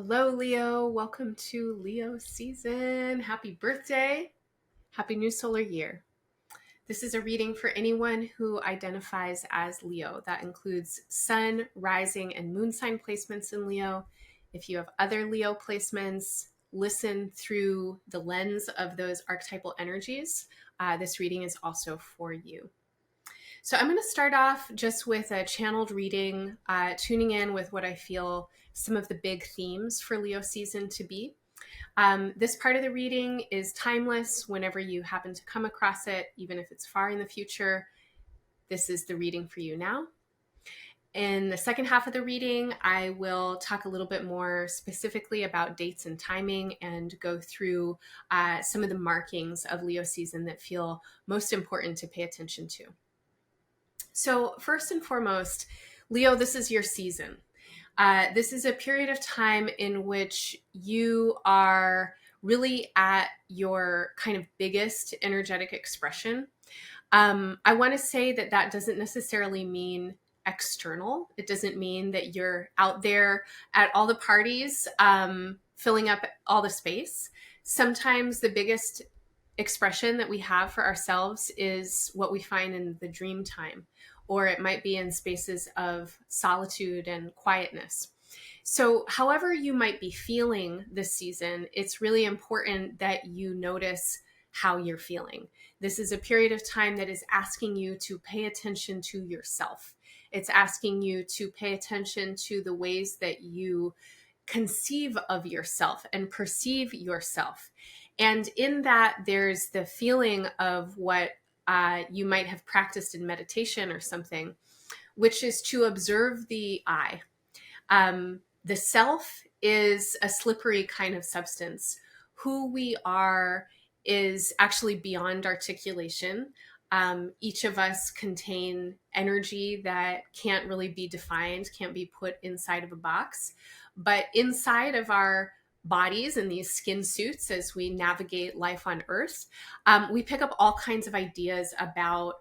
Hello, Leo. Welcome to Leo season. Happy birthday. Happy new solar year. This is a reading for anyone who identifies as Leo. That includes sun, rising, and moon sign placements in Leo. If you have other Leo placements, listen through the lens of those archetypal energies. This reading is also for you. So I'm going to start off just with a channeled reading, tuning in with what I feel some of the big themes for Leo season to be. This part of the reading is timeless whenever you happen to come across it, even if it's far in the future. This is the reading for you now. In the second half of the reading, I will talk a little bit more specifically about dates and timing and go through some of the markings of Leo season that feel most important to pay attention to. So first and foremost, Leo, this is your season. This is a period of time in which you are really at your kind of biggest energetic expression. I want to say that doesn't necessarily mean external. It doesn't mean that you're out there at all the parties, filling up all the space. Sometimes the biggest expression that we have for ourselves is what we find in the dream time, or it might be in spaces of solitude and quietness. So however you might be feeling this season, it's really important that you notice how you're feeling. This is a period of time that is asking you to pay attention to yourself. It's asking you to pay attention to the ways that you conceive of yourself and perceive yourself. And in that, there's the feeling of what you might have practiced in meditation or something, which is to observe the I. The self is a slippery kind of substance. Who we are is actually beyond articulation. Each of us contain energy that can't really be defined, can't be put inside of a box. But inside of our bodies and these skin suits, as we navigate life on Earth, we pick up all kinds of ideas about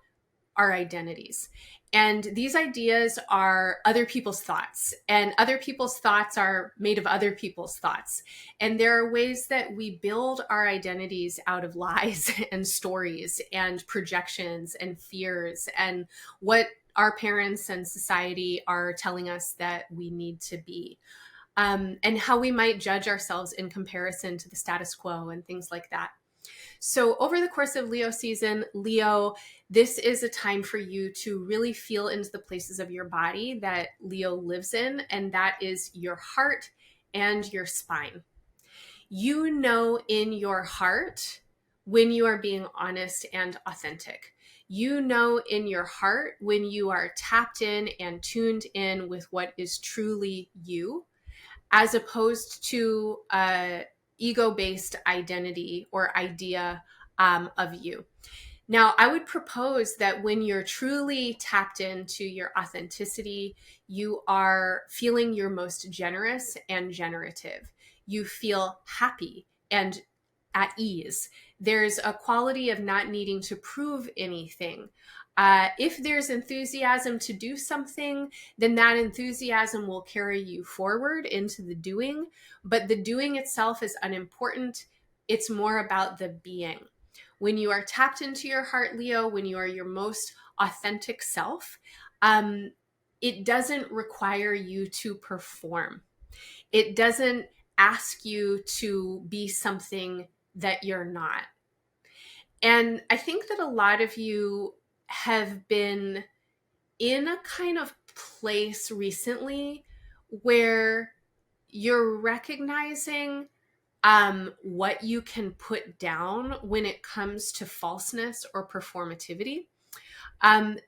our identities. And these ideas are other people's thoughts, and other people's thoughts are made of other people's thoughts. And there are ways that we build our identities out of lies and stories and projections and fears and what our parents and society are telling us that we need to be. And how we might judge ourselves in comparison to the status quo and things like that. So over the course of Leo season, Leo, this is a time for you to really feel into the places of your body that Leo lives in, and that is your heart and your spine. You know in your heart when you are being honest and authentic. You know in your heart when you are tapped in and tuned in with what is truly you, as opposed to ego-based identity or idea of you. Now, I would propose that when you're truly tapped into your authenticity, you are feeling your most generous and generative. You feel happy and at ease. There's a quality of not needing to prove anything. If there's enthusiasm to do something, then that enthusiasm will carry you forward into the doing. But the doing itself is unimportant. It's more about the being. When you are tapped into your heart, Leo, when you are your most authentic self, it doesn't require you to perform. It doesn't ask you to be something that you're not. And I think that a lot of you have been in a kind of place recently where you're recognizing what you can put down when it comes to falseness or performativity.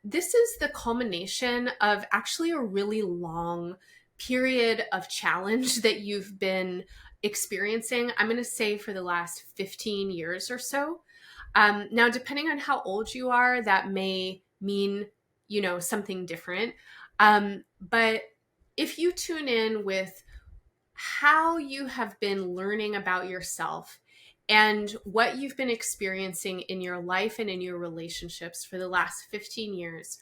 This is the culmination of actually a really long period of challenge that you've been experiencing, I'm going to say for the last 15 years or so. Now, depending on how old you are, that may mean, something different. But if you tune in with how you have been learning about yourself and what you've been experiencing in your life and in your relationships for the last 15 years,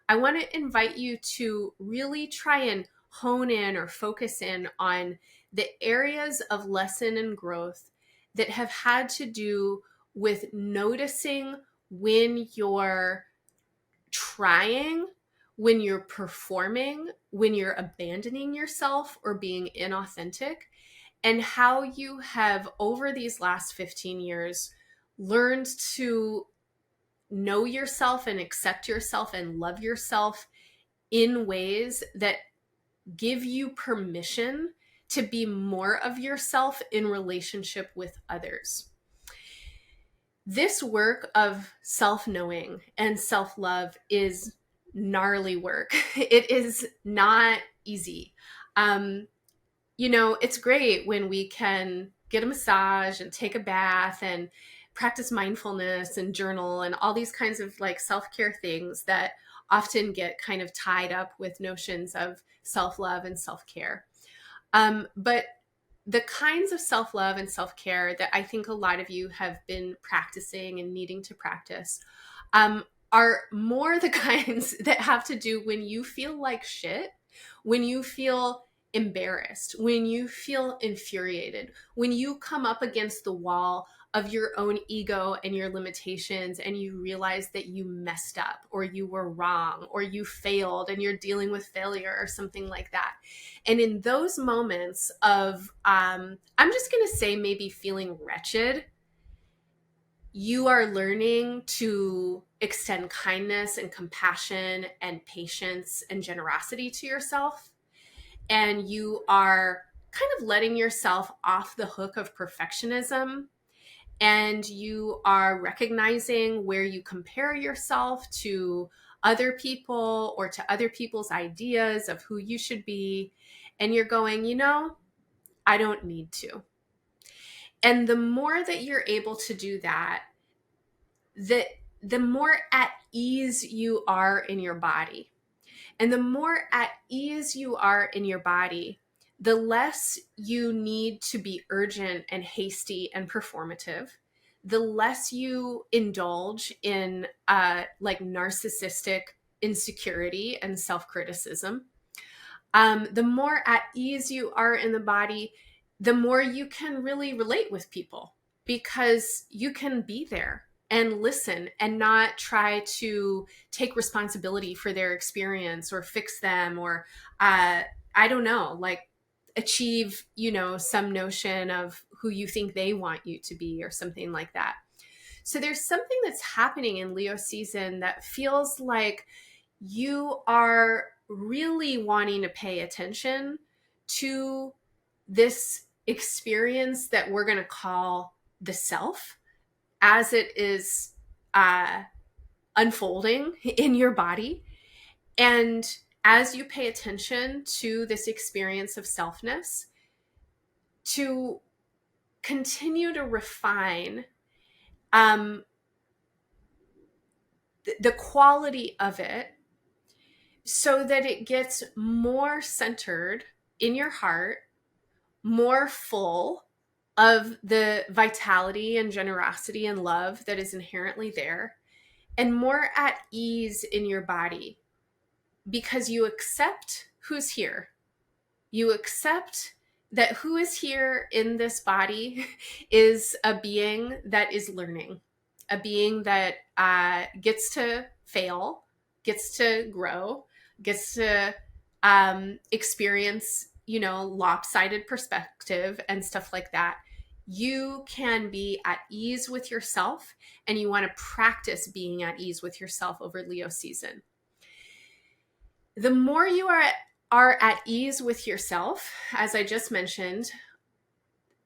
I want to invite you to really try and hone in or focus in on the areas of lesson and growth that have had to do with noticing when you're trying, when you're performing, when you're abandoning yourself or being inauthentic, and how you have, over these last 15 years, learned to know yourself and accept yourself and love yourself in ways that give you permission to be more of yourself in relationship with others. This work of self-knowing and self-love is gnarly work. It is not easy. It's great when we can get a massage and take a bath and practice mindfulness and journal and all these kinds of like self-care things that often get kind of tied up with notions of self-love and self-care. But the kinds of self-love and self-care that I think a lot of you have been practicing and needing to practice are more the kinds that have to do when you feel like shit, when you feel embarrassed, when you feel infuriated, when you come up against the wall of your own ego and your limitations and you realize that you messed up or you were wrong or you failed and you're dealing with failure or something like that. And in those moments of, I'm just going to say maybe feeling wretched, you are learning to extend kindness and compassion and patience and generosity to yourself. And you are kind of letting yourself off the hook of perfectionism. And you are recognizing where you compare yourself to other people or to other people's ideas of who you should be. And you're going, I don't need to. And the more that you're able to do that, the more at ease you are in your body. And the more at ease you are in your body, the less you need to be urgent and hasty and performative, the less you indulge in like narcissistic insecurity and self-criticism. The more at ease you are in the body, the more you can really relate with people because you can be there and listen and not try to take responsibility for their experience or fix them or, I don't know, like achieve, some notion of who you think they want you to be or something like that. So there's something that's happening in Leo season that feels like you are really wanting to pay attention to this experience that we're going to call the self as it is unfolding in your body. And as you pay attention to this experience of selfness, to continue to refine the quality of it so that it gets more centered in your heart, more full of the vitality and generosity and love that is inherently there, and more at ease in your body because you accept who's here. You accept that who is here in this body is a being that is learning, a being that gets to fail, gets to grow, gets to experience, lopsided perspective and stuff like that. You can be at ease with yourself, and you want to practice being at ease with yourself over Leo season. The more you are at ease with yourself, as I just mentioned,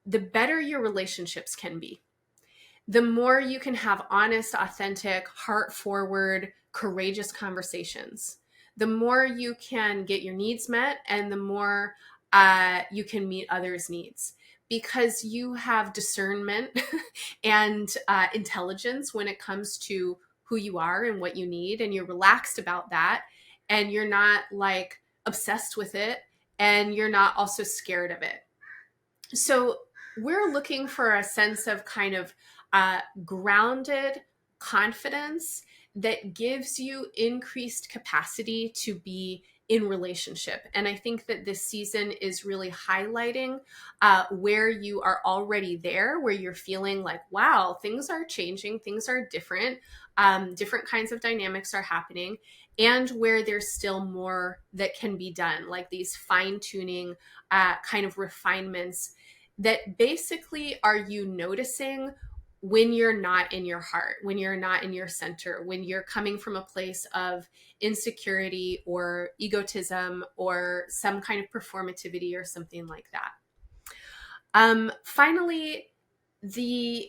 the better your relationships can be. The more you can have honest, authentic, heart-forward, courageous conversations. The more you can get your needs met, and the more you can meet others' needs. Because you have discernment and intelligence when it comes to who you are and what you need, and you're relaxed about that, and you're not like obsessed with it, and you're not also scared of it. So we're looking for a sense of kind of grounded confidence that gives you increased capacity to be in relationship. And I think that this season is really highlighting where you are already there, where you're feeling like, wow, things are changing, things are different, different kinds of dynamics are happening, and where there's still more that can be done, like these fine-tuning kind of refinements that basically are you noticing when you're not in your heart, when you're not in your center, when you're coming from a place of insecurity or egotism or some kind of performativity or something like that. Finally, the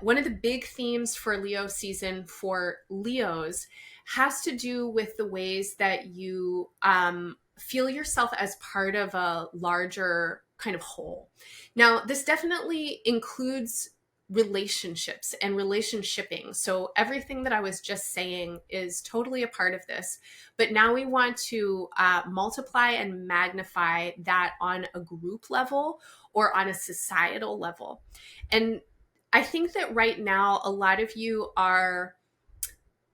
one of the big themes for Leo season for Leos has to do with the ways that you feel yourself as part of a larger kind of whole. Now, this definitely includes relationships and relationshiping. So everything that I was just saying is totally a part of this. But now we want to multiply and magnify that on a group level or on a societal level. And I think that right now, a lot of you are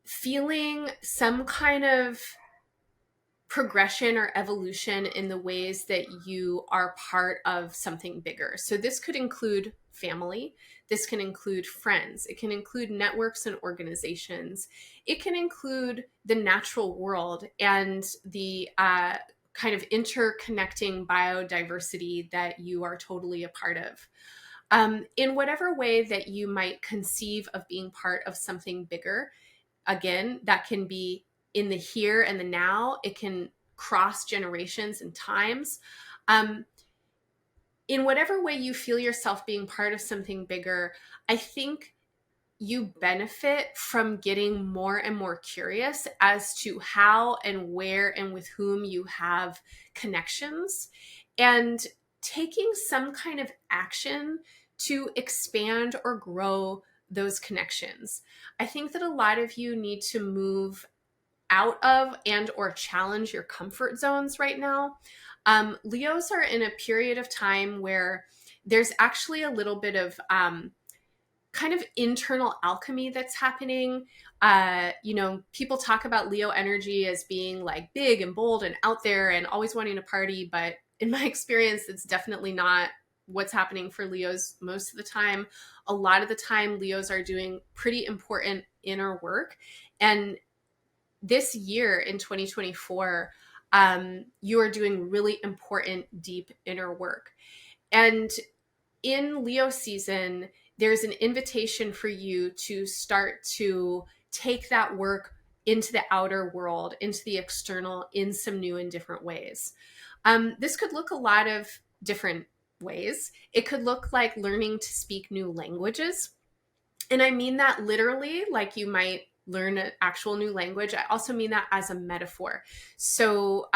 feeling some kind of progression or evolution in the ways that you are part of something bigger. So this could include family. This can include friends. It can include networks and organizations. It can include the natural world and the kind of interconnecting biodiversity that you are totally a part of. In whatever way that you might conceive of being part of something bigger, again, that can be in the here and the now. It can cross generations and times. In whatever way you feel yourself being part of something bigger, I think you benefit from getting more and more curious as to how and where and with whom you have connections, and taking some kind of action to expand or grow those connections. I think that a lot of you need to move out of and or challenge your comfort zones right now. Leos are in a period of time where there's actually a little bit of kind of internal alchemy that's happening. People talk about Leo energy as being like big and bold and out there and always wanting to party. But in my experience, it's definitely not what's happening for Leos most of the time. A lot of the time, Leos are doing pretty important inner work. And this year in 2024, you are doing really important, deep inner work. And in Leo season, there's an invitation for you to start to take that work into the outer world, into the external, in some new and different ways. This could look a lot of different ways. It could look like learning to speak new languages. And I mean that literally, like you might learn an actual new language. I also mean that as a metaphor. So,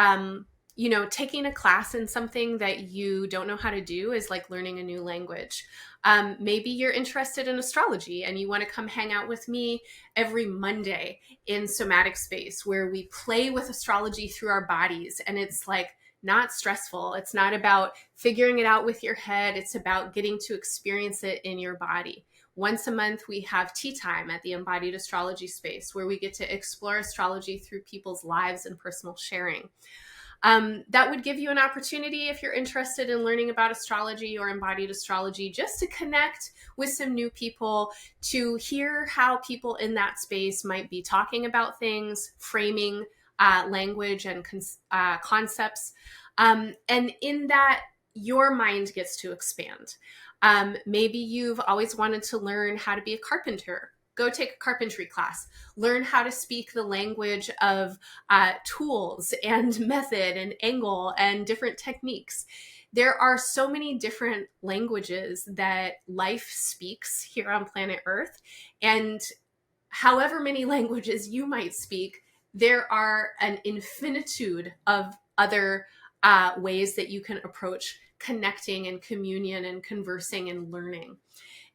taking a class in something that you don't know how to do is like learning a new language. Maybe you're interested in astrology and you want to come hang out with me every Monday in Somatic Space, where we play with astrology through our bodies. And it's like not stressful. It's not about figuring it out with your head. It's about getting to experience it in your body. Once a month, we have tea time at the Embodied Astrology Space, where we get to explore astrology through people's lives and personal sharing. That would give you an opportunity, if you're interested in learning about astrology or embodied astrology, just to connect with some new people, to hear how people in that space might be talking about things, framing language and concepts. And in that, your mind gets to expand. Maybe you've always wanted to learn how to be a carpenter. Go take a carpentry class. Learn how to speak the language of tools and method and angle and different techniques. There are so many different languages that life speaks here on planet Earth. And however many languages you might speak, there are an infinitude of other ways that you can approach connecting and communion and conversing and learning.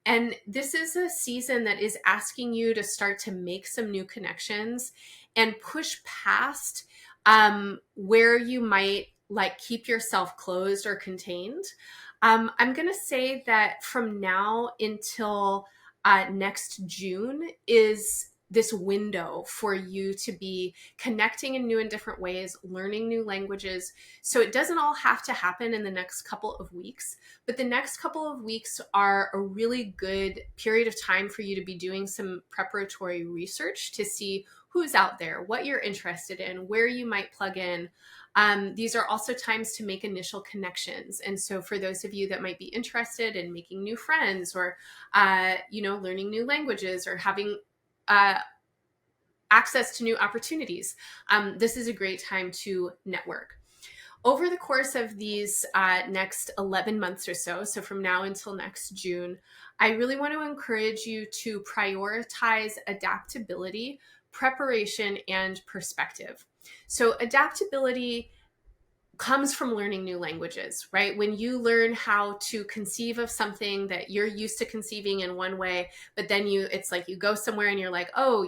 And this is a season that is asking you to start to make some new connections and push past where you might like keep yourself closed or contained. I'm going to say that from now until next June is this window for you to be connecting in new and different ways, learning new languages. So it doesn't all have to happen in the next couple of weeks, but the next couple of weeks are a really good period of time for you to be doing some preparatory research to see who's out there, what you're interested in, where you might plug in. These are also times to make initial connections. And so for those of you that might be interested in making new friends or, learning new languages or having access to new opportunities, this is a great time to network. Over the course of these next 11 months or so from now until next June, I really want to encourage you to prioritize adaptability, preparation, and perspective. So adaptability comes from learning new languages, right? When you learn how to conceive of something that you're used to conceiving in one way, but then it's like you go somewhere and you're like, oh,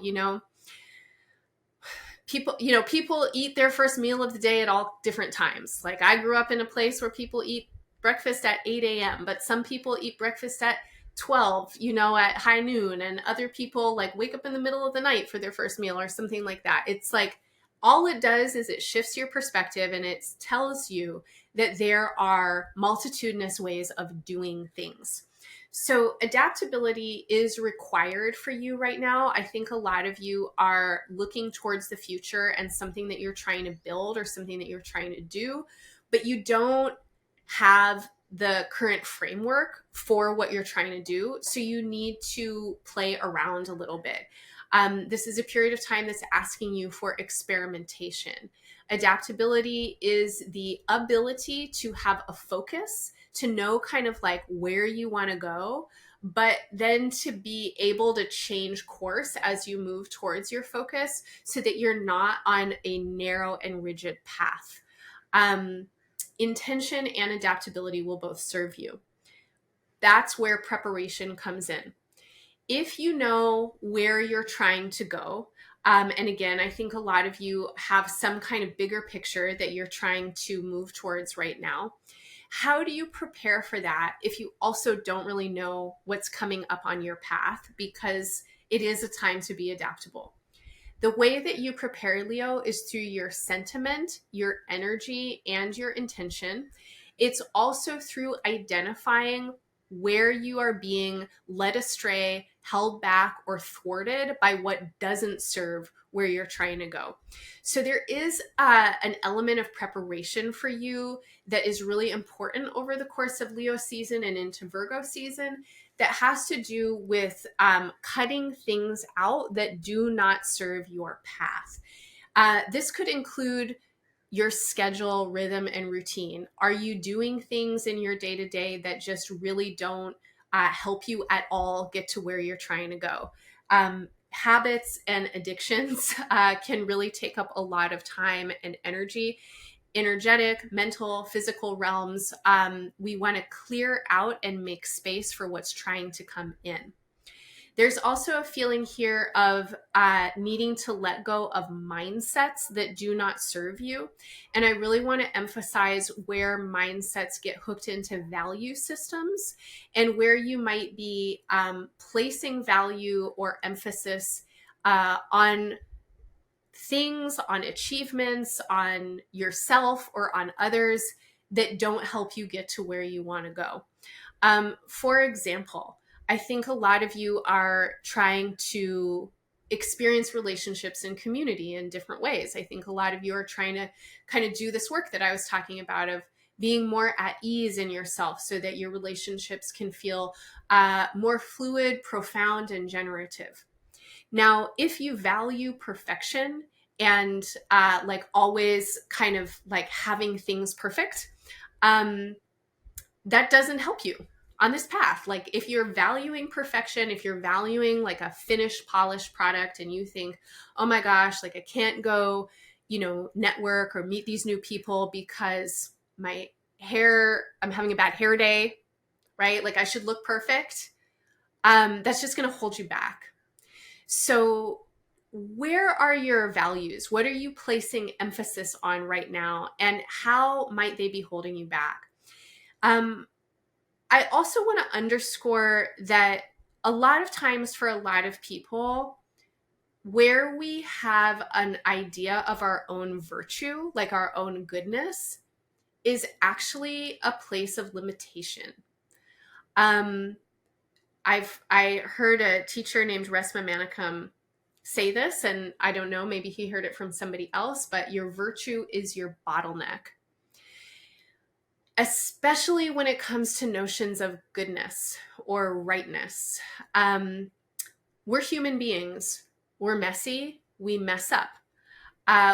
people eat their first meal of the day at all different times. Like I grew up in a place where people eat breakfast at 8 a.m., but some people eat breakfast at 12, at high noon, and other people like wake up in the middle of the night for their first meal or something like that. It's like all it does is it shifts your perspective and it tells you that there are multitudinous ways of doing things. So adaptability is required for you right now. I think a lot of you are looking towards the future and something that you're trying to build or something that you're trying to do, but you don't have the current framework for what you're trying to do. So you need to play around a little bit. This is a period of time that's asking you for experimentation. Adaptability is the ability to have a focus, to know kind of like where you want to go, but then to be able to change course as you move towards your focus so that you're not on a narrow and rigid path. Intention and adaptability will both serve you. That's where preparation comes in. If you know where you're trying to go, and again, I think a lot of you have some kind of bigger picture that you're trying to move towards right now. How do you prepare for that if you also don't really know what's coming up on your path? Because it is a time to be adaptable. The way that you prepare, Leo, is through your sentiment, your energy, and your intention. It's also through identifying where you are being led astray, held back, or thwarted by what doesn't serve where you're trying to go. So there is an element of preparation for you that is really important over the course of Leo season and into Virgo season that has to do with cutting things out that do not serve your path. This could include your schedule, rhythm, and routine. Are you doing things in your day-to-day that just really don't help you at all get to where you're trying to go? Habits and addictions can really take up a lot of time and energy. Energetic, mental, physical realms, we want to clear out and make space for what's trying to come in. There's also a feeling here of needing to let go of mindsets that do not serve you. And I really want to emphasize where mindsets get hooked into value systems and where you might be placing value or emphasis on things, on achievements, on yourself, or on others that don't help you get to where you want to go. For example, I think a lot of you are trying to experience relationships and community in different ways. I think a lot of you are trying to kind of do this work that I was talking about of being more at ease in yourself so that your relationships can feel more fluid, profound, and generative. Now, if you value perfection and like always kind of like having things perfect, that doesn't help you on this path. Like if you're valuing perfection, if you're valuing like a finished, polished product and you think, oh my gosh, like I can't go, network or meet these new people because my hair, I'm having a bad hair day, right? Like I should look perfect. That's just going to hold you back. So where are your values? What are you placing emphasis on right now? And how might they be holding you back? I also want to underscore that a lot of times for a lot of people, where we have an idea of our own virtue, like our own goodness, is actually a place of limitation. I heard a teacher named Resma Manikum say this, and I don't know, maybe he heard it from somebody else, but your virtue is your bottleneck. Especially when it comes to notions of goodness or rightness. We're human beings. We're messy. We mess up.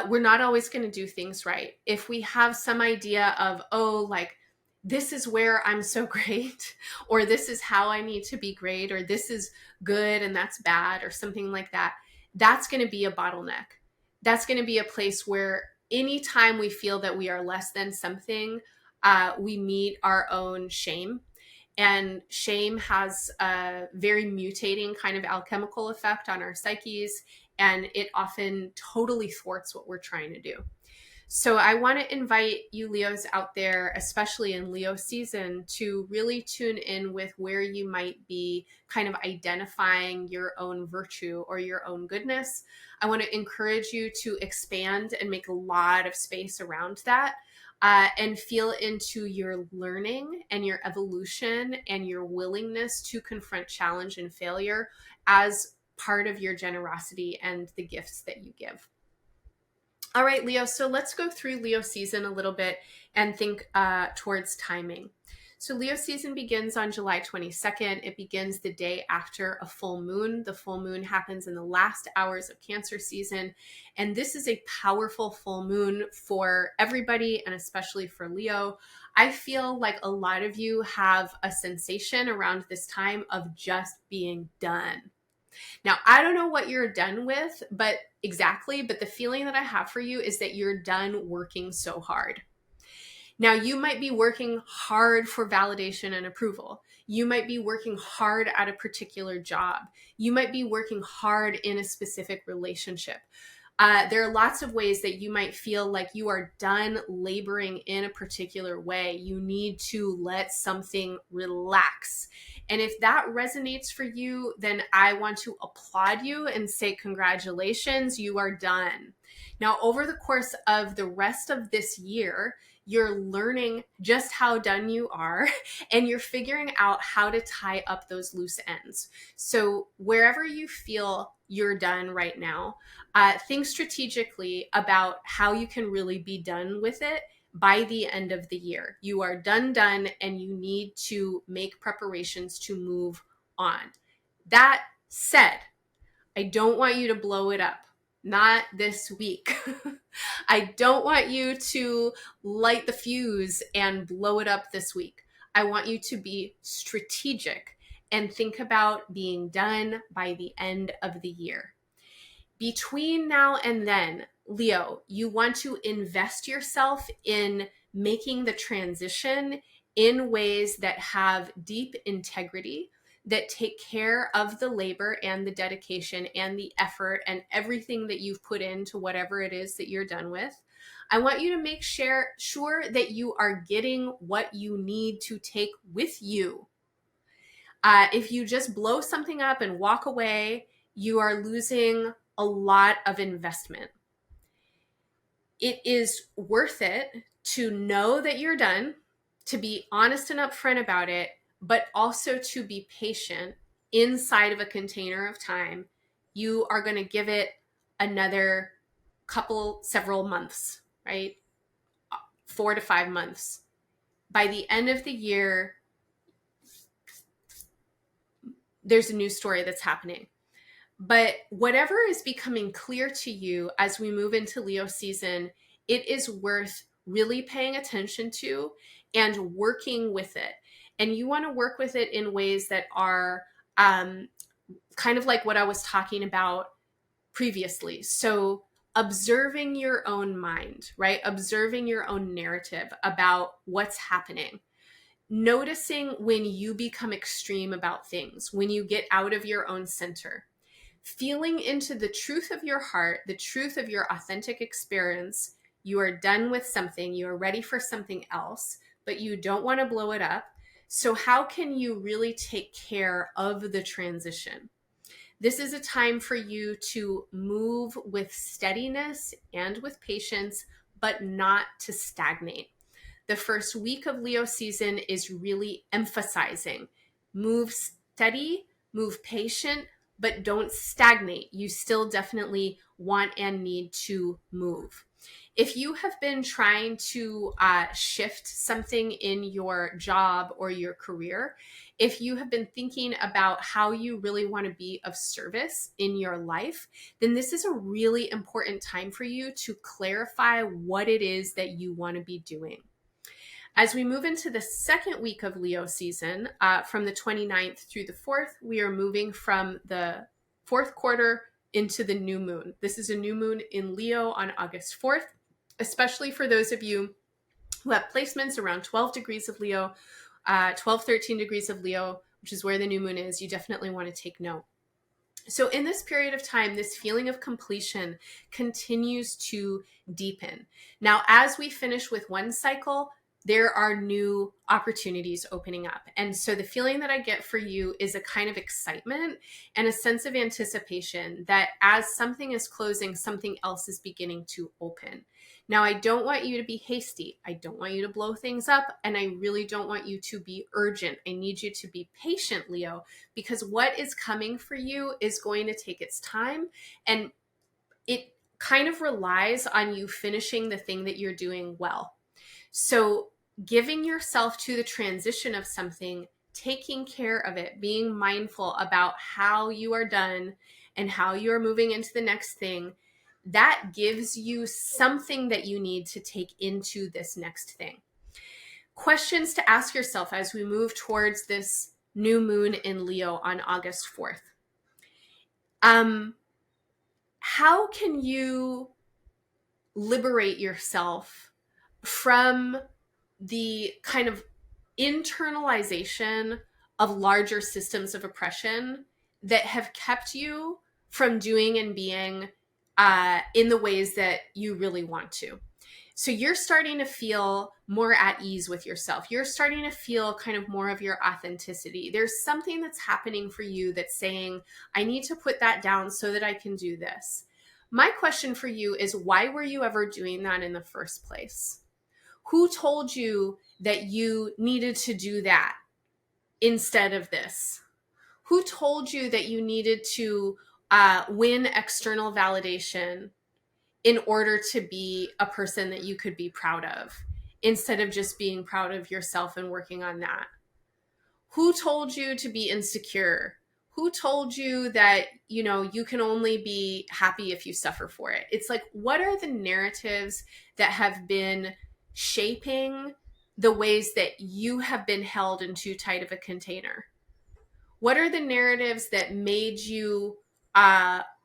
We're not always going to do things right. If we have some idea of, oh, like, this is where I'm so great, or this is how I need to be great, or this is good and that's bad, or something like that, that's going to be a bottleneck. That's going to be a place where anytime we feel that we are less than something, we meet our own shame. And shame has a very mutating kind of alchemical effect on our psyches, and it often totally thwarts what we're trying to do. So I want to invite you Leos out there, especially in Leo season, to really tune in with where you might be kind of identifying your own virtue or your own goodness. I want to encourage you to expand and make a lot of space around that. And feel into your learning and your evolution and your willingness to confront challenge and failure as part of your generosity and the gifts that you give. All right, Leo, so let's go through Leo season a little bit and think towards timing. So Leo season begins on July 22nd. It begins the day after a full moon. The full moon happens in the last hours of Cancer season. And this is a powerful full moon for everybody, and especially for Leo. I feel like a lot of you have a sensation around this time of just being done. Now, I don't know what you're done with, but the feeling that I have for you is that you're done working so hard. Now, you might be working hard for validation and approval. You might be working hard at a particular job. You might be working hard in a specific relationship. There are lots of ways that you might feel like you are done laboring in a particular way. You need to let something relax. And if that resonates for you, then I want to applaud you and say, congratulations, you are done. Now, over the course of the rest of this year, you're learning just how done you are, and you're figuring out how to tie up those loose ends. So wherever you feel you're done right now, think strategically about how you can really be done with it by the end of the year. You are done, and you need to make preparations to move on. That said, I don't want you to blow it up. Not this week. I don't want you to light the fuse and blow it up this week. I want you to be strategic and think about being done by the end of the year. Between now and then, Leo, you want to invest yourself in making the transition in ways that have deep integrity, that take care of the labor and the dedication and the effort and everything that you've put into whatever it is that you're done with. I want you to make sure that you are getting what you need to take with you. If you just blow something up and walk away, you are losing a lot of investment. It is worth it to know that you're done, to be honest and upfront about it, but also to be patient inside of a container of time. You are going to give it another several months, right? 4 to 5 months. By the end of the year, there's a new story that's happening. But whatever is becoming clear to you as we move into Leo season, it is worth really paying attention to and working with it. And you want to work with it in ways that are kind of like what I was talking about previously. So observing your own mind, right? Observing your own narrative about what's happening. Noticing when you become extreme about things, when you get out of your own center. Feeling into the truth of your heart, the truth of your authentic experience. You are done with something, you are ready for something else, but you don't want to blow it up. So how can you really take care of the transition? This is a time for you to move with steadiness and with patience, but not to stagnate. The first week of Leo season is really emphasizing move steady, move patient, but don't stagnate. You still definitely want and need to move. If you have been trying to shift something in your job or your career, if you have been thinking about how you really want to be of service in your life, then this is a really important time for you to clarify what it is that you want to be doing. As we move into the second week of Leo season, from the 29th through the 4th, we are moving from the fourth quarter into the new moon. This is a new moon in Leo on August 4th, especially for those of you who have placements around 12 degrees of Leo, 12, 13 degrees of Leo, which is where the new moon is. You definitely want to take note. So in this period of time, this feeling of completion continues to deepen. Now, as we finish with one cycle, there are new opportunities opening up. And so the feeling that I get for you is a kind of excitement and a sense of anticipation that as something is closing, something else is beginning to open. Now, I don't want you to be hasty. I don't want you to blow things up. And I really don't want you to be urgent. I need you to be patient, Leo, because what is coming for you is going to take its time. And it kind of relies on you finishing the thing that you're doing well. So giving yourself to the transition of something, taking care of it, being mindful about how you are done and how you are moving into the next thing, that gives you something that you need to take into this next thing. Questions to ask yourself as we move towards this new moon in Leo on August 4th. How can you liberate yourself from the kind of internalization of larger systems of oppression that have kept you from doing and being in the ways that you really want to? So you're starting to feel more at ease with yourself. You're starting to feel kind of more of your authenticity. There's something that's happening for you that's saying, I need to put that down so that I can do this. My question for you is, why were you ever doing that in the first place? Who told you that you needed to do that instead of this? Who told you that you needed to win external validation in order to be a person that you could be proud of, instead of just being proud of yourself and working on that? Who told you to be insecure? Who told you that, you can only be happy if you suffer for it? It's like, what are the narratives that have been shaping the ways that you have been held in too tight of a container? What are the narratives that made you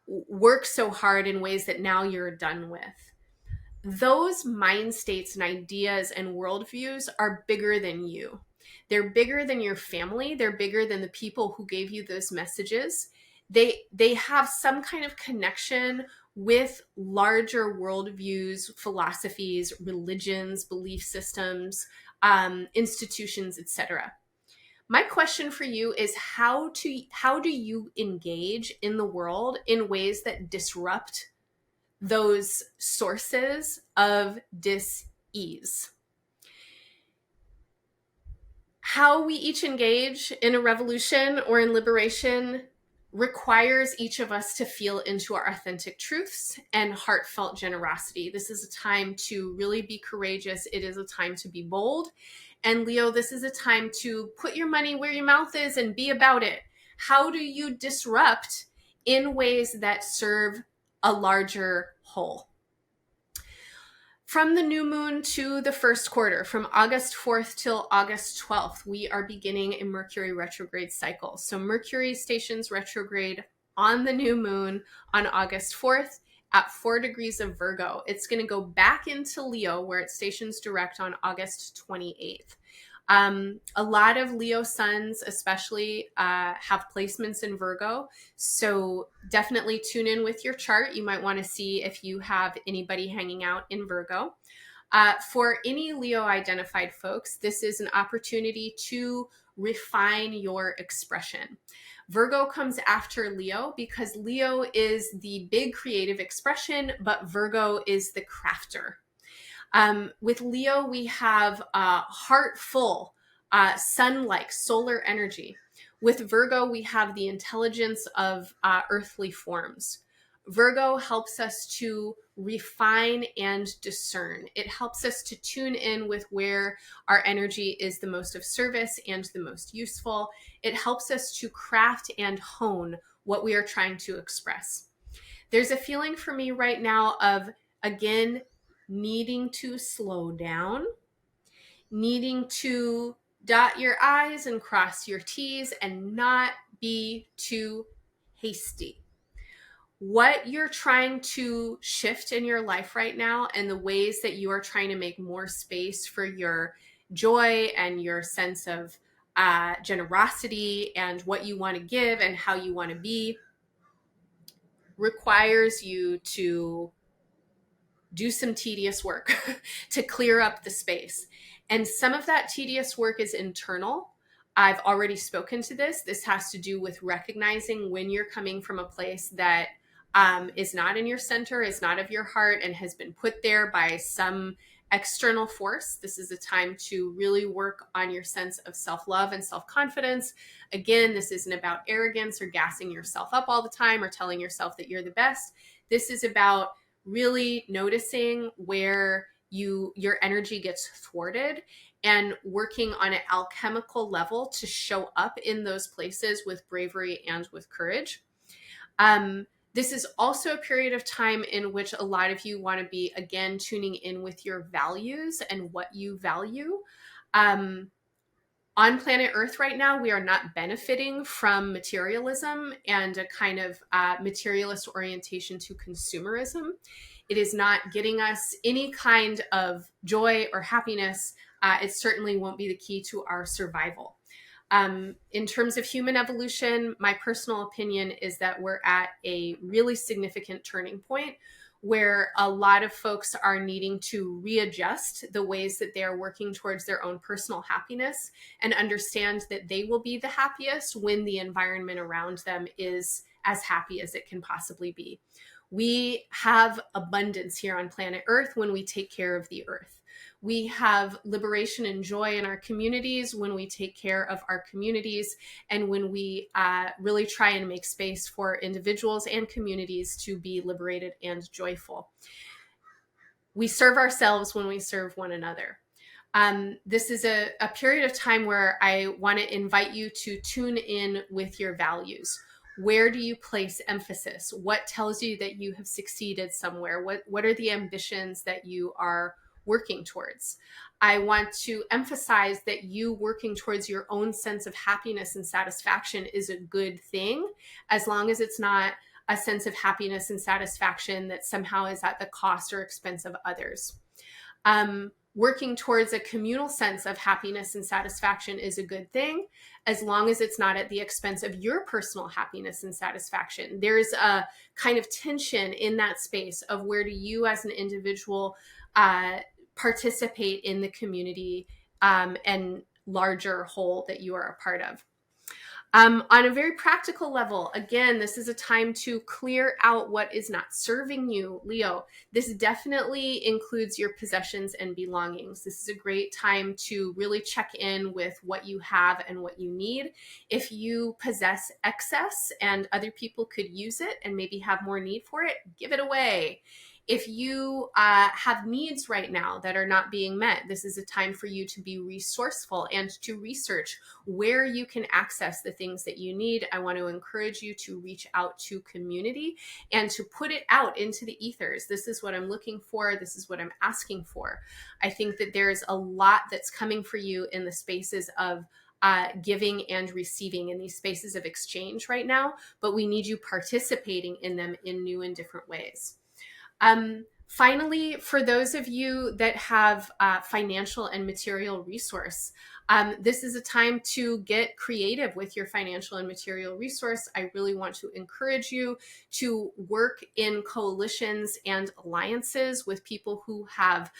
work so hard in ways that now you're done with? Those mind states and ideas and worldviews are bigger than you. They're bigger than your family. They're bigger than the people who gave you those messages. They have some kind of connection with larger worldviews, philosophies, religions, belief systems, institutions, etc. My question for you is, how do you engage in the world in ways that disrupt those sources of dis-ease? How we each engage in a revolution or in liberation requires each of us to feel into our authentic truths and heartfelt generosity. This is a time to really be courageous. It is a time to be bold. And Leo, this is a time to put your money where your mouth is and be about it. How do you disrupt in ways that serve a larger whole? From the new moon to the first quarter, from August 4th till August 12th, we are beginning a Mercury retrograde cycle. So Mercury stations retrograde on the new moon on August 4th at 4 degrees of Virgo. It's going to go back into Leo, where it stations direct on August 28th. A lot of Leo suns especially have placements in Virgo. So definitely tune in with your chart. You might want to see if you have anybody hanging out in Virgo. For any Leo identified folks, this is an opportunity to refine your expression. Virgo comes after Leo because Leo is the big creative expression, but Virgo is the crafter. With Leo, we have heartful, sun-like solar energy. With Virgo, we have the intelligence of earthly forms. Virgo helps us to refine and discern. It helps us to tune in with where our energy is the most of service and the most useful. It helps us to craft and hone what we are trying to express. There's a feeling for me right now of, again, needing to slow down, needing to dot your I's and cross your T's and not be too hasty. What you're trying to shift in your life right now and the ways that you are trying to make more space for your joy and your sense of generosity and what you want to give and how you want to be requires you to do some tedious work to clear up the space. And some of that tedious work is internal. I've already spoken to this. This has to do with recognizing when you're coming from a place that is not in your center, is not of your heart, and has been put there by some external force. This is a time to really work on your sense of self-love and self-confidence. Again, this isn't about arrogance or gassing yourself up all the time or telling yourself that you're the best. This is about really noticing where your energy gets thwarted and working on an alchemical level to show up in those places with bravery and with courage. This is also a period of time in which a lot of you want to be, again, tuning in with your values and what you value. On planet Earth right now, we are not benefiting from materialism and a kind of materialist orientation to consumerism. It is not getting us any kind of joy or happiness. It certainly won't be the key to our survival. In terms of human evolution, my personal opinion is that we're at a really significant turning point where a lot of folks are needing to readjust the ways that they are working towards their own personal happiness and understand that they will be the happiest when the environment around them is as happy as it can possibly be. We have abundance here on planet Earth when we take care of the earth. We have liberation and joy in our communities when we take care of our communities and when we really try and make space for individuals and communities to be liberated and joyful. We serve ourselves when we serve one another. This is a period of time where I want to invite you to tune in with your values. Where do you place emphasis? What tells you that you have succeeded somewhere? What are the ambitions that you are working towards? I want to emphasize that you working towards your own sense of happiness and satisfaction is a good thing, as long as it's not a sense of happiness and satisfaction that somehow is at the cost or expense of others. Working towards a communal sense of happiness and satisfaction is a good thing, as long as it's not at the expense of your personal happiness and satisfaction. There's a kind of tension in that space of where do you as an individual participate in the community and larger whole that you are a part of. On a very practical level, again, this is a time to clear out what is not serving you, Leo. This definitely includes your possessions and belongings. This is a great time to really check in with what you have and what you need. If you possess excess and other people could use it and maybe have more need for it, give it away. If you have needs right now that are not being met, this is a time for you to be resourceful and to research where you can access the things that you need. I want to encourage you to reach out to community and to put it out into the ethers. This is what I'm looking for. This is what I'm asking for. I think that there's a lot that's coming for you in the spaces of giving and receiving, in these spaces of exchange right now, but we need you participating in them in new and different ways. Finally, for those of you that have financial and material resource, This is a time to get creative with your financial and material resource. I really want to encourage you to work in coalitions and alliances with people who have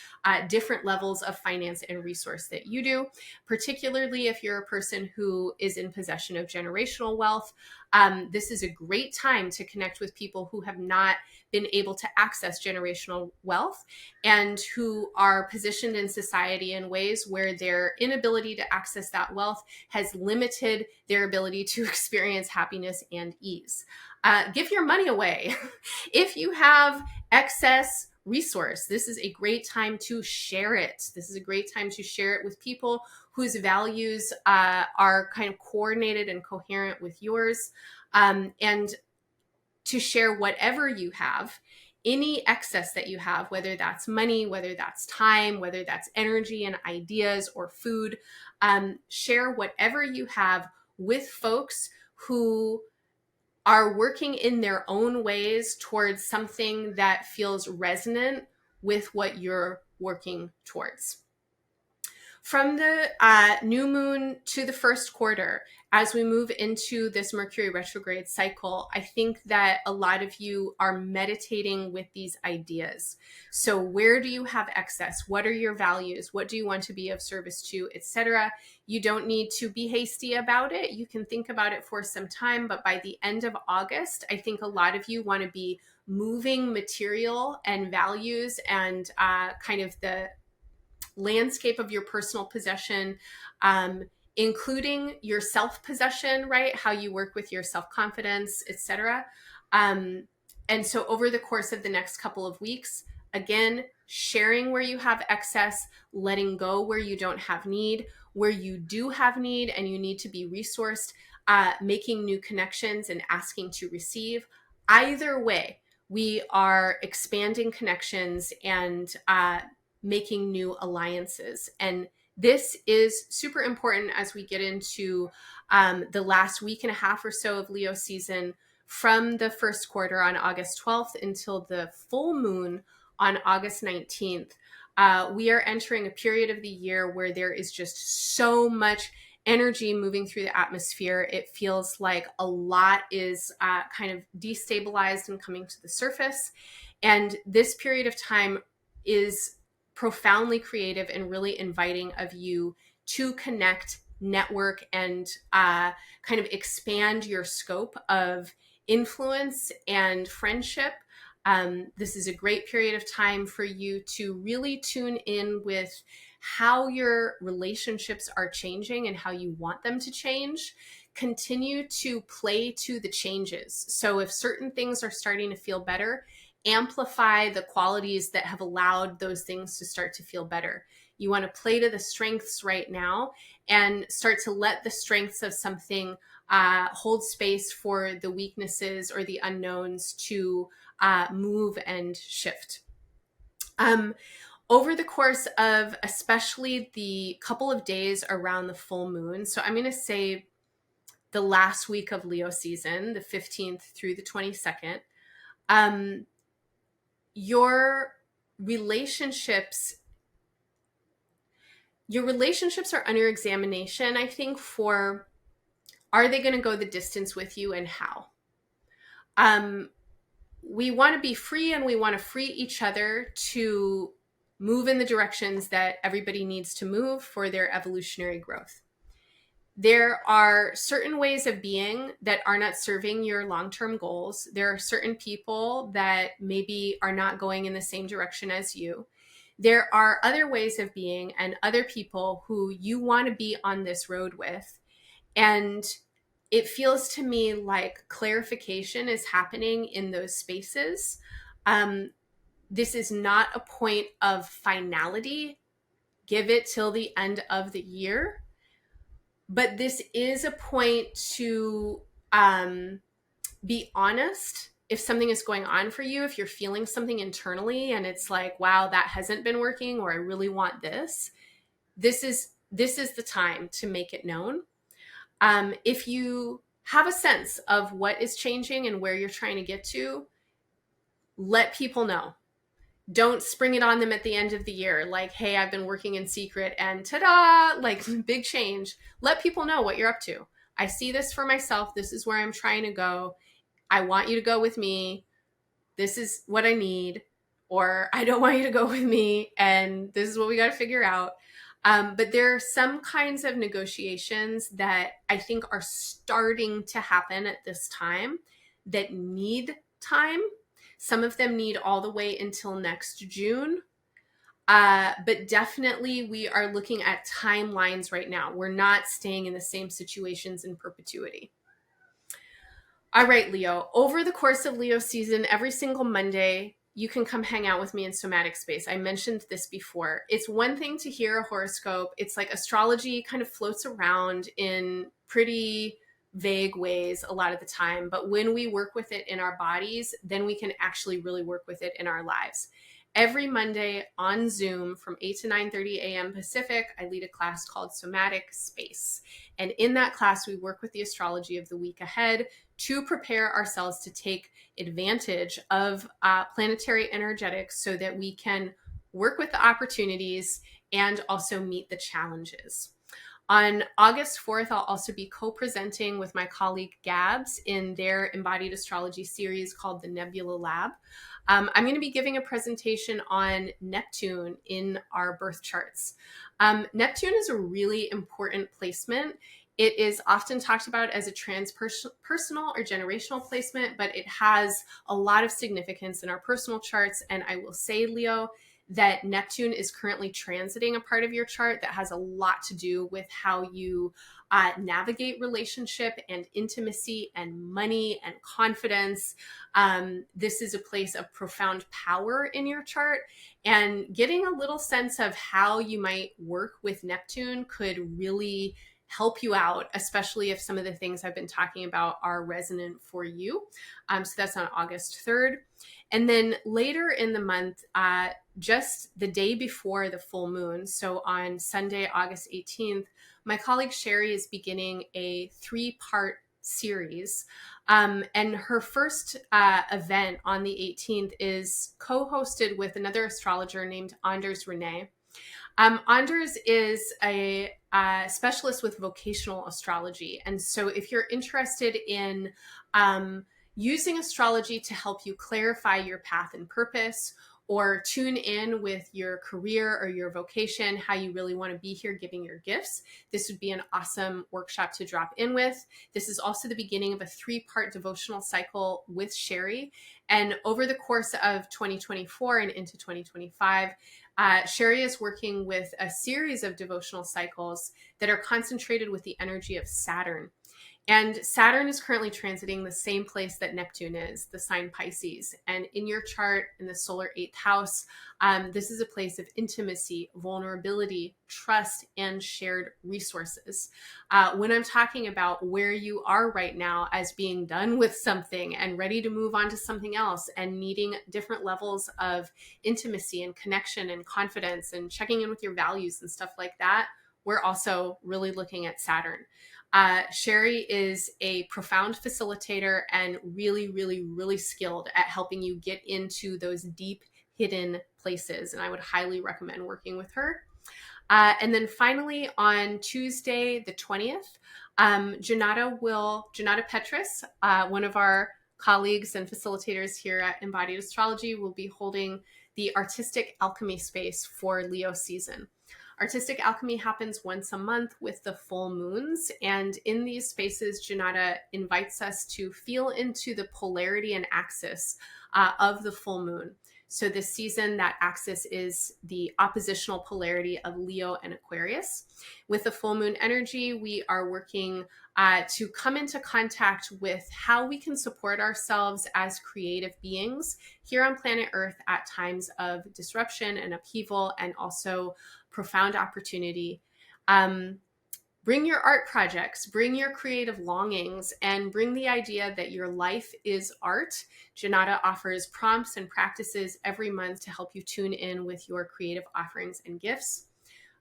different levels of finance and resource that you do, particularly if you're a person who is in possession of generational wealth. This is a great time to connect with people who have not been able to access generational wealth and who are positioned in society in ways where their inability to access that wealth has limited their ability to experience happiness and ease. Give your money away. If you have excess resource, this is a great time to share it. This is a great time to share it with people whose values are kind of coordinated and coherent with yours, and to share whatever you have, any excess that you have, whether that's money, whether that's time, whether that's energy and ideas or food. Share whatever you have with folks who are working in their own ways towards something that feels resonant with what you're working towards. From the new moon to the first quarter, as we move into this Mercury retrograde cycle, I think that a lot of you are meditating with these ideas. So where do you have excess? What are your values? What do you want to be of service to, etc.? You don't need to be hasty about it. You can think about it for some time, but by the end of August, I think a lot of you want to be moving material and values and kind of the landscape of your personal possession, including your self-possession, right? How you work with your self-confidence, etc. And so over the course of the next couple of weeks, again, sharing where you have excess, letting go where you don't have need, where you do have need and you need to be resourced, making new connections and asking to receive. Either way, we are expanding connections and making new alliances. And this is super important as we get into the last week and a half or so of Leo season, from the first quarter on August 12th until the full moon on August 19th. We are entering a period of the year where there is just so much energy moving through the atmosphere. It feels like a lot is kind of destabilized and coming to the surface. And this period of time is profoundly creative and really inviting of you to connect, network, and kind of expand your scope of influence and friendship. This is a great period of time for you to really tune in with how your relationships are changing and how you want them to change. Continue to play to the changes. So if certain things are starting to feel better, amplify the qualities that have allowed those things to start to feel better. You want to play to the strengths right now and start to let the strengths of something hold space for the weaknesses or the unknowns to move and shift. Over the course of especially the couple of days around the full moon, so I'm going to say the last week of Leo season, the 15th through the 22nd, your relationships are under examination, I think, for are they going to go the distance with you and how? We want to be free and we want to free each other to move in the directions that everybody needs to move for their evolutionary growth. There are certain ways of being that are not serving your long-term goals. There are certain people that maybe are not going in the same direction as you. There are other ways of being and other people who you want to be on this road with. And it feels to me like clarification is happening in those spaces. This is not a point of finality. Give it till the end of the year. But this is a point to be honest if something is going on for you, if you're feeling something internally and it's like, wow, that hasn't been working, or I really want this. This is the time to make it known. If you have a sense of what is changing and where you're trying to get to, let people know. Don't spring it on them at the end of the year. Like, hey, I've been working in secret and ta-da, like big change. Let people know what you're up to. I see this for myself. This is where I'm trying to go. I want you to go with me. This is what I need. Or I don't want you to go with me. And this is what we got to figure out. But there are some kinds of negotiations that I think are starting to happen at this time that need time. Some of them need all the way until next June. But definitely we are looking at timelines right now. We're not staying in the same situations in perpetuity. All right, Leo, over the course of Leo season, every single Monday, you can come hang out with me in somatic space. I mentioned this before. It's one thing to hear a horoscope. It's like astrology kind of floats around in pretty vague ways a lot of the time. But when we work with it in our bodies, then we can actually really work with it in our lives. Every Monday on Zoom from 8 to 9:30 a.m. Pacific, I lead a class called Somatic Space. And in that class, we work with the astrology of the week ahead to prepare ourselves to take advantage of planetary energetics so that we can work with the opportunities and also meet the challenges. On August 4th, I'll also be co-presenting with my colleague Gabs in their Embodied Astrology series called the Nebula Lab. I'm going to be giving a presentation on Neptune in our birth charts. Neptune is a really important placement. It is often talked about as a transpersonal or generational placement, but it has a lot of significance in our personal charts. And I will say, Leo, that Neptune is currently transiting a part of your chart that has a lot to do with how you navigate relationship and intimacy and money and confidence. This is a place of profound power in your chart, and getting a little sense of how you might work with Neptune could really help you out, especially if some of the things I've been talking about are resonant for you. So that's on August 3rd. And then later in the month, just the day before the full moon, so on Sunday, August 18th, my colleague Sherry is beginning a 3-part series. And her first event on the 18th is co-hosted with another astrologer named Renee. Anders is a specialist with vocational astrology. And so if you're interested in using astrology to help you clarify your path and purpose, or tune in with your career or your vocation, how you really want to be here giving your gifts, this would be an awesome workshop to drop in with. This is also the beginning of a 3-part devotional cycle with Sherry. And over the course of 2024 and into 2025, Sherry is working with a series of devotional cycles that are concentrated with the energy of Saturn. And Saturn is currently transiting the same place that Neptune is, the sign Pisces. And in your chart, in the solar 8th house, this is a place of intimacy, vulnerability, trust, and shared resources. When I'm talking about where you are right now as being done with something and ready to move on to something else and needing different levels of intimacy and connection and confidence and checking in with your values and stuff like that, we're also really looking at Saturn. Sherry is a profound facilitator and really, really, really skilled at helping you get into those deep hidden places. And I would highly recommend working with her. And then finally on Tuesday, the 20th, Janata Petrus, one of our colleagues and facilitators here at Embodied Astrology, will be holding the Artistic Alchemy space for Leo season. Artistic alchemy happens once a month with the full moons. And in these spaces, Janata invites us to feel into the polarity and axis of the full moon. So this season, that axis is the oppositional polarity of Leo and Aquarius. With the full moon energy, we are working to come into contact with how we can support ourselves as creative beings here on planet Earth at times of disruption and upheaval, and also profound opportunity. Bring your art projects, bring your creative longings, and bring the idea that your life is art. Janata offers prompts and practices every month to help you tune in with your creative offerings and gifts.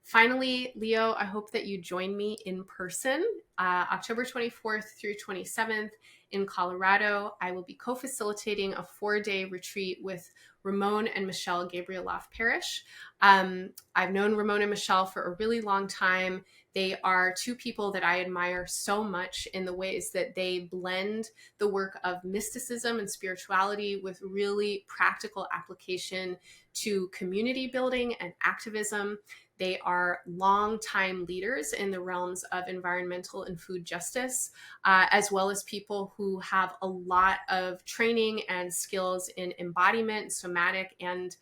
Finally, Leo, I hope that you join me in person October 24th through 27th in Colorado. I will be co-facilitating a 4-day retreat with Ramon and Michelle Gabrieloff Parrish. I've known Ramon and Michelle for a really long time. They are two people that I admire so much in the ways that they blend the work of mysticism and spirituality with really practical application to community building and activism. They are longtime leaders in the realms of environmental and food justice, as well as people who have a lot of training and skills in embodiment, somatic, and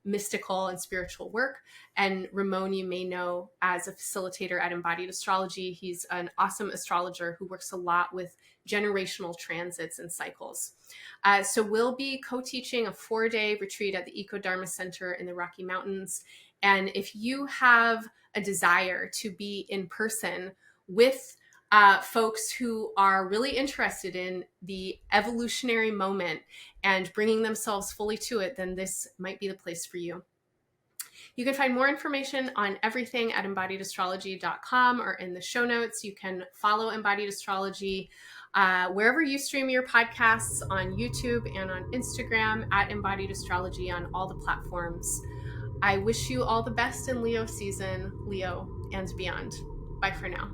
mystical and spiritual work. And Ramon, you may know as a facilitator at Embodied Astrology. He's an awesome astrologer who works a lot with generational transits and cycles. So we'll be co-teaching a 4-day retreat at the Eco Dharma Center in the Rocky Mountains. And if you have a desire to be in person with folks who are really interested in the evolutionary moment and bringing themselves fully to it, then this might be the place for you. You can find more information on everything at embodiedastrology.com or in the show notes. You can follow Embodied Astrology wherever you stream your podcasts, on YouTube and on Instagram at Embodied Astrology on all the platforms. I wish you all the best in Leo season, Leo, and beyond. Bye for now.